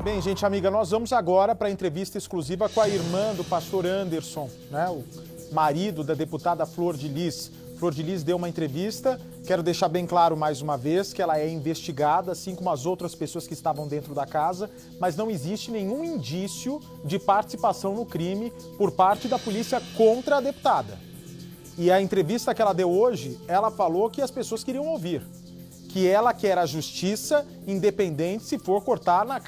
Bem, gente amiga, nós vamos agora para a entrevista exclusiva com a irmã do pastor Anderson, né? O marido da deputada Flor de Lis. Flor de Lis deu uma entrevista, quero deixar bem claro mais uma vez que ela é investigada, assim como as outras pessoas que estavam dentro da casa, mas não existe nenhum indício de participação no crime por parte da polícia contra a deputada. E a entrevista que ela deu hoje, ela falou que as pessoas queriam ouvir, que ela quer a justiça independente se for cortar na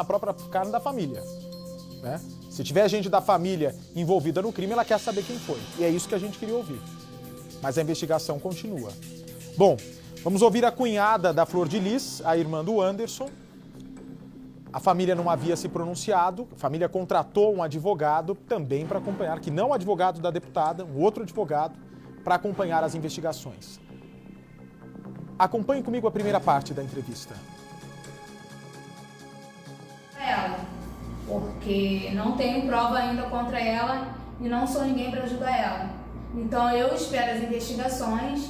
própria carne da família, né? Se tiver gente da família envolvida no crime, ela quer saber quem foi. E é isso que a gente queria ouvir. Mas a investigação continua. Bom, vamos ouvir a cunhada da Flor de Lis, a irmã do Anderson. A família não havia se pronunciado, a família contratou um advogado também para acompanhar, que não o advogado da deputada, um outro advogado, para acompanhar as investigações. Acompanhe comigo a primeira parte da entrevista. Ela, porque não tenho prova ainda contra ela e não sou ninguém para ajudar ela. Então eu espero as investigações,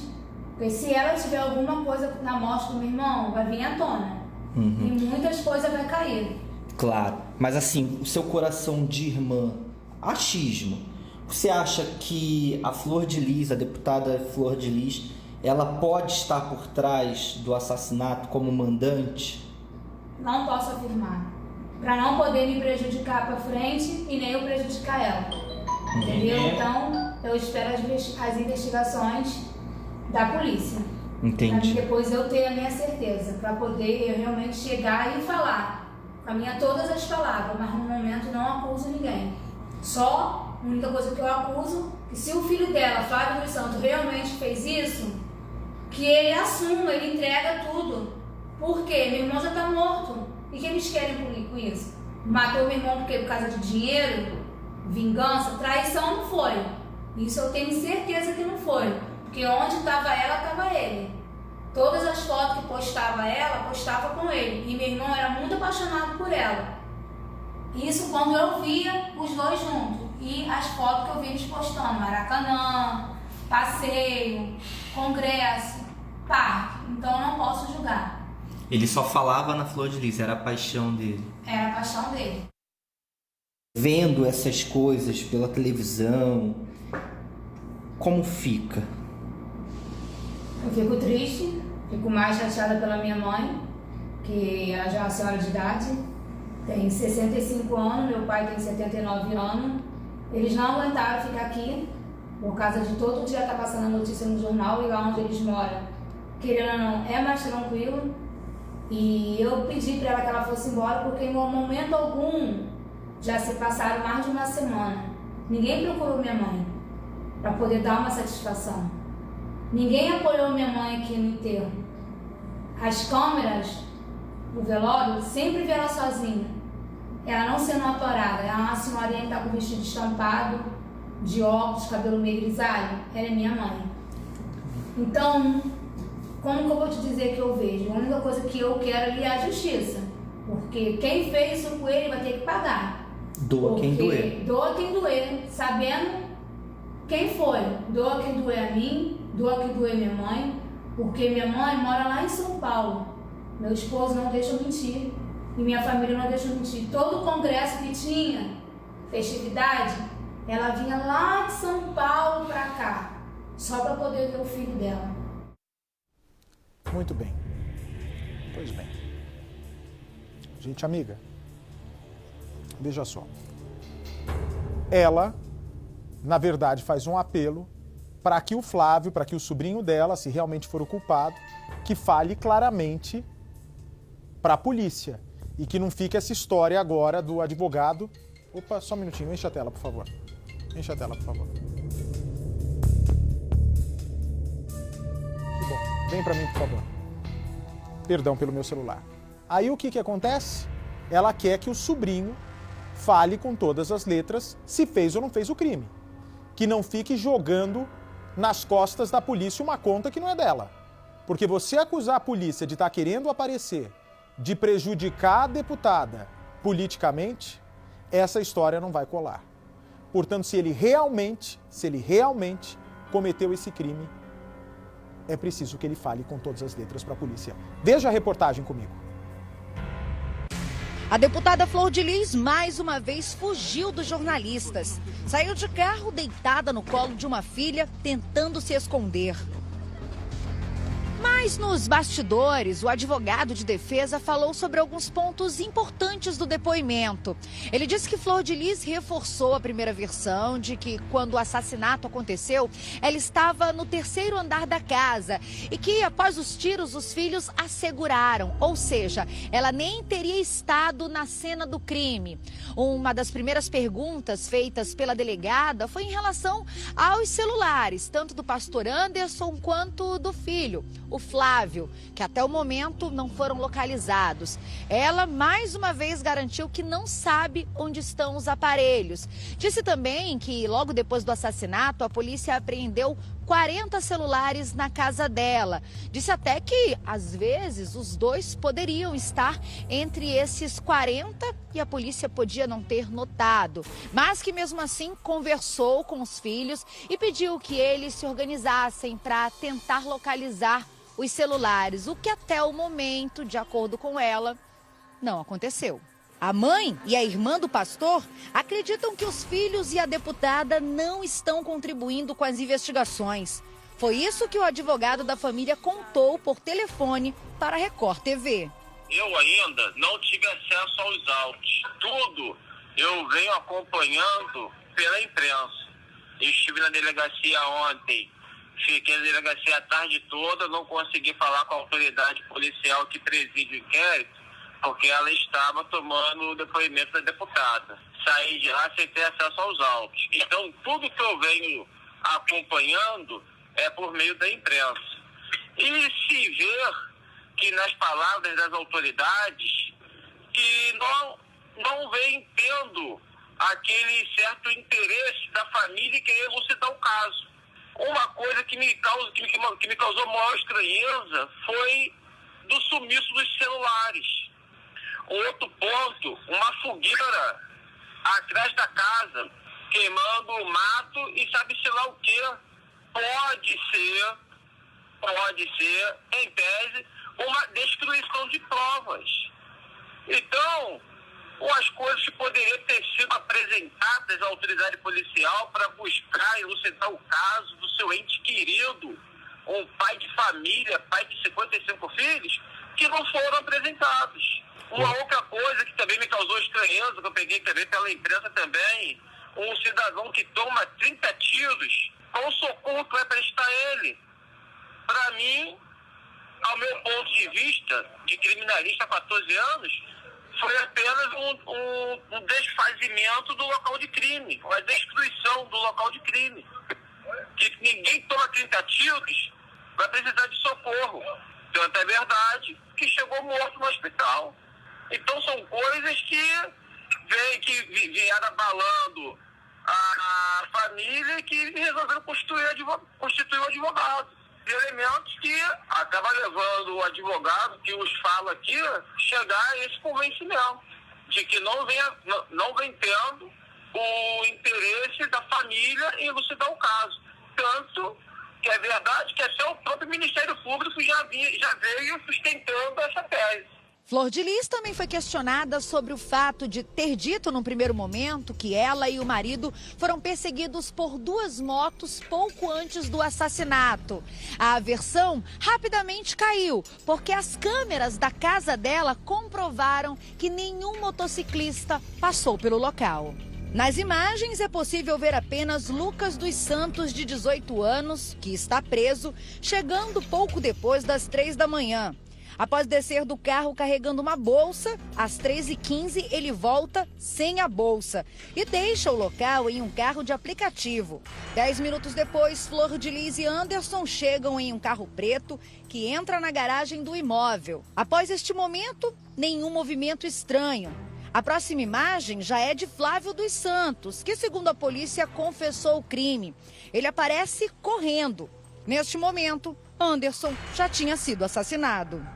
porque se ela tiver alguma coisa na morte do meu irmão, vai vir à tona. E muitas coisas vai cair. Claro, mas assim, o seu coração de irmã, achismo, você acha que a Flor de Lis, a deputada Flor de Lis, ela pode estar por trás do assassinato como mandante? Não posso afirmar. Para não poder me prejudicar para frente e nem eu prejudicar ela. Entendeu? Então, eu espero as investigações da polícia. Entendi. Para depois eu ter a minha certeza. Para poder eu realmente chegar e falar. Caminhar todas as palavras, mas no momento não acuso ninguém. Só, a única coisa que eu acuso, que se o filho dela, Flávio dos Santos, realmente fez isso, que ele assuma, ele entrega tudo. Por quê? Meu irmão já tá morto. E o que eles querem com isso? Matou meu irmão porque por causa de dinheiro? Vingança? Traição não foi. Isso eu tenho certeza que não foi. Porque onde estava ela, estava ele. Todas as fotos que postava ela, postava com ele. E meu irmão era muito apaixonado por ela. Isso quando eu via os dois juntos. E as fotos que eu vi eles postando. Maracanã, passeio, congresso, parque. Então eu não posso julgar. Ele só falava na Flor de Lis, era a paixão dele. Era a paixão dele. Vendo essas coisas pela televisão, como fica? Eu fico triste, fico mais chateada pela minha mãe, que ela já é uma senhora de idade, tem 65 anos, meu pai tem 79 anos. Eles não aguentaram ficar aqui, por causa de todo dia estar passando a notícia no jornal, e lá onde eles moram, querendo ou não, é mais tranquilo. E eu pedi para ela que ela fosse embora, porque em momento algum já se passaram mais de uma semana. Ninguém procurou minha mãe para poder dar uma satisfação. Ninguém apoiou minha mãe aqui no enterro. As câmeras, o velório, sempre vê ela sozinha. Ela não sendo autorada, ela é uma senhorinha que está com o vestido estampado, de óculos, cabelo meio grisalho. Ela é minha mãe. Então, como que eu vou te dizer que eu vejo? A única coisa que eu quero ali é a justiça. Porque quem fez isso com ele vai ter que pagar. Doa quem doer. Doa quem doer, sabendo quem foi. Doa quem doer a mim, doa quem doer minha mãe. Porque minha mãe mora lá em São Paulo. Meu esposo não deixa eu mentir. E minha família não deixa eu mentir. Todo o congresso que tinha, festividade, ela vinha lá de São Paulo pra cá. Só pra poder ver o filho dela. Muito bem. Pois bem. Gente amiga, veja só. Ela, na verdade, faz um apelo para que o Flávio, para que o sobrinho dela, se realmente for o culpado, que fale claramente para a polícia. E que não fique essa história agora do advogado. Opa, só um minutinho, enche a tela, por favor. Enche a tela, por favor. Que bom. Vem para mim, por favor. Perdão pelo meu celular. Aí o que acontece? Ela quer que o sobrinho fale com todas as letras se fez ou não fez o crime. Que não fique jogando nas costas da polícia uma conta que não é dela. Porque você acusar a polícia de estar querendo aparecer, de prejudicar a deputada politicamente, essa história não vai colar. Portanto, se ele realmente cometeu esse crime, é preciso que ele fale com todas as letras para a polícia. Veja a reportagem comigo. A deputada Flor de Lis mais uma vez fugiu dos jornalistas. Saiu de carro deitada no colo de uma filha, tentando se esconder. Mas nos bastidores, o advogado de defesa falou sobre alguns pontos importantes do depoimento. Ele disse que Flor de Lis reforçou a primeira versão de que, quando o assassinato aconteceu, ela estava no 3º andar da casa e que, após os tiros, os filhos a seguraram. Ou seja, ela nem teria estado na cena do crime. Uma das primeiras perguntas feitas pela delegada foi em relação aos celulares, tanto do pastor Anderson quanto do filho, o Flávio, que até o momento não foram localizados. Ela, mais uma vez, garantiu que não sabe onde estão os aparelhos. Disse também que, logo depois do assassinato, a polícia apreendeu 40 celulares na casa dela. Disse até que, às vezes, os dois poderiam estar entre esses 40 e a polícia podia não ter notado. Mas que, mesmo assim, conversou com os filhos e pediu que eles se organizassem para tentar localizar os celulares, o que até o momento, de acordo com ela, não aconteceu. A mãe e a irmã do pastor acreditam que os filhos e a deputada não estão contribuindo com as investigações. Foi isso que o advogado da família contou por telefone para a Record TV. Eu ainda não tive acesso aos autos. Tudo eu venho acompanhando pela imprensa. Eu estive na delegacia ontem. Fiquei na delegacia a tarde toda, não consegui falar com a autoridade policial que preside o inquérito, porque ela estava tomando o depoimento da deputada. Saí de lá sem ter acesso aos autos. Então, tudo que eu venho acompanhando é por meio da imprensa. E se ver que nas palavras das autoridades, que não vem tendo aquele certo interesse da família em querer elucidar o caso. Uma coisa que me causou maior estranheza foi do sumiço dos celulares. Outro ponto, uma fogueira atrás da casa, queimando o mato e sabe-se lá o quê. Pode ser, em tese, uma destruição de provas. Então, as coisas que poderiam ter sido apresentadas à autoridade policial para buscar elucidar o caso do seu ente querido, um pai de família, pai de 55 filhos, que não foram apresentados. Uma outra coisa que também me causou estranheza, que eu peguei também pela imprensa também, um cidadão que toma 30 tiros, qual socorro que vai prestar a ele? Para mim, ao meu ponto de vista, de criminalista há 14 anos, foi apenas um desfazimento do local de crime, uma destruição do local de crime. Que ninguém toma 30 tiros vai precisar de socorro. Tanto é verdade que chegou morto no hospital. Então são coisas que vieram abalando a família e que resolveram constituir o advogado. Elementos que acabam levando o advogado que os fala aqui chegar a esse convencimento de que não vem tendo o interesse da família em elucidar o caso. Tanto que é verdade que até o próprio Ministério Público já veio sustentando essa tese. Flor de Lis também foi questionada sobre o fato de ter dito num primeiro momento que ela e o marido foram perseguidos por 2 motos pouco antes do assassinato. A versão rapidamente caiu, porque as câmeras da casa dela comprovaram que nenhum motociclista passou pelo local. Nas imagens é possível ver apenas Lucas dos Santos, de 18 anos, que está preso, chegando pouco depois das 3 da manhã. Após descer do carro carregando uma bolsa, às 3h15 ele volta sem a bolsa e deixa o local em um carro de aplicativo. 10 minutos depois, Flor de Lis e Anderson chegam em um carro preto que entra na garagem do imóvel. Após este momento, nenhum movimento estranho. A próxima imagem já é de Flávio dos Santos, que, segundo a polícia, confessou o crime. Ele aparece correndo. Neste momento, Anderson já tinha sido assassinado.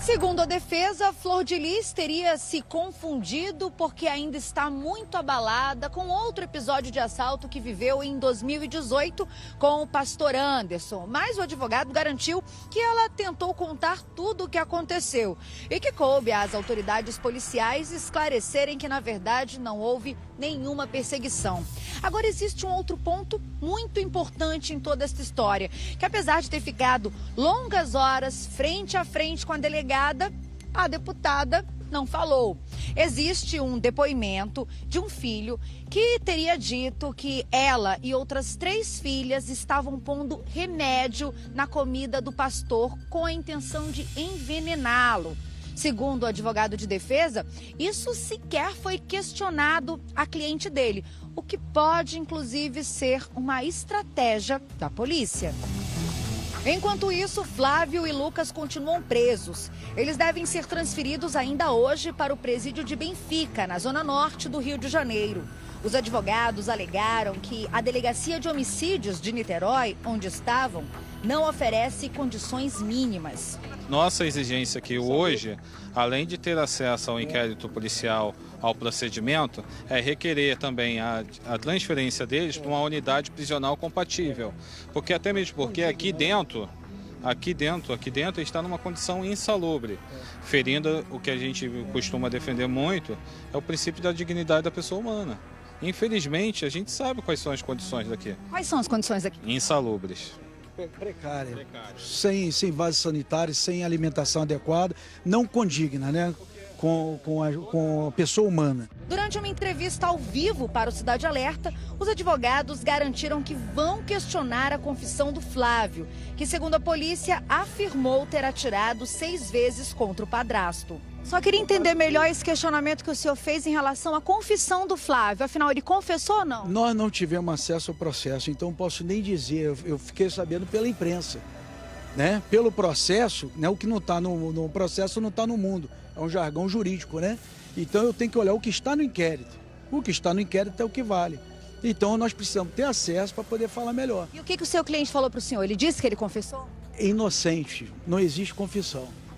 Segundo a defesa, Flor de Lis teria se confundido porque ainda está muito abalada com outro episódio de assalto que viveu em 2018 com o pastor Anderson. Mas o advogado garantiu que ela tentou contar tudo o que aconteceu e que coube às autoridades policiais esclarecerem que, na verdade, não houve nenhuma perseguição. Agora, existe um outro ponto muito importante em toda esta história, que apesar de ter ficado longas horas frente a frente com a delegada, a deputada não falou. Existe um depoimento de um filho que teria dito que ela e outras 3 filhas estavam pondo remédio na comida do pastor com a intenção de envenená-lo. Segundo o advogado de defesa, isso sequer foi questionado à cliente dele, o que pode inclusive ser uma estratégia da polícia. Enquanto isso, Flávio e Lucas continuam presos. Eles devem ser transferidos ainda hoje para o presídio de Benfica, na zona norte do Rio de Janeiro. Os advogados alegaram que a Delegacia de Homicídios de Niterói, onde estavam, não oferece condições mínimas. Nossa exigência aqui hoje, além de ter acesso ao inquérito policial, ao procedimento, é requerer também a transferência deles para uma unidade prisional compatível. Porque até mesmo porque aqui dentro está numa condição insalubre, ferindo o que a gente costuma defender muito, é o princípio da dignidade da pessoa humana. Infelizmente, a gente sabe quais são as condições daqui. Quais são as condições aqui? Insalubres. Precária. Sem vasos sanitários, sem alimentação adequada, não condigna, né? Com a pessoa humana. Durante uma entrevista ao vivo para o Cidade Alerta, os advogados garantiram que vão questionar a confissão do Flávio, que, segundo a polícia, afirmou ter atirado 6 vezes contra o padrasto. Só queria entender melhor esse questionamento que o senhor fez em relação à confissão do Flávio. Afinal, ele confessou ou não? Nós não tivemos acesso ao processo, então não posso nem dizer. Eu fiquei sabendo pela imprensa, né? Pelo processo, né? O que não está no processo não está no mundo. É um jargão jurídico, né? Então eu tenho que olhar o que está no inquérito. O que está no inquérito é o que vale. Então nós precisamos ter acesso para poder falar melhor. E o que o seu cliente falou para o senhor? Ele disse que ele confessou? É inocente, não existe confissão.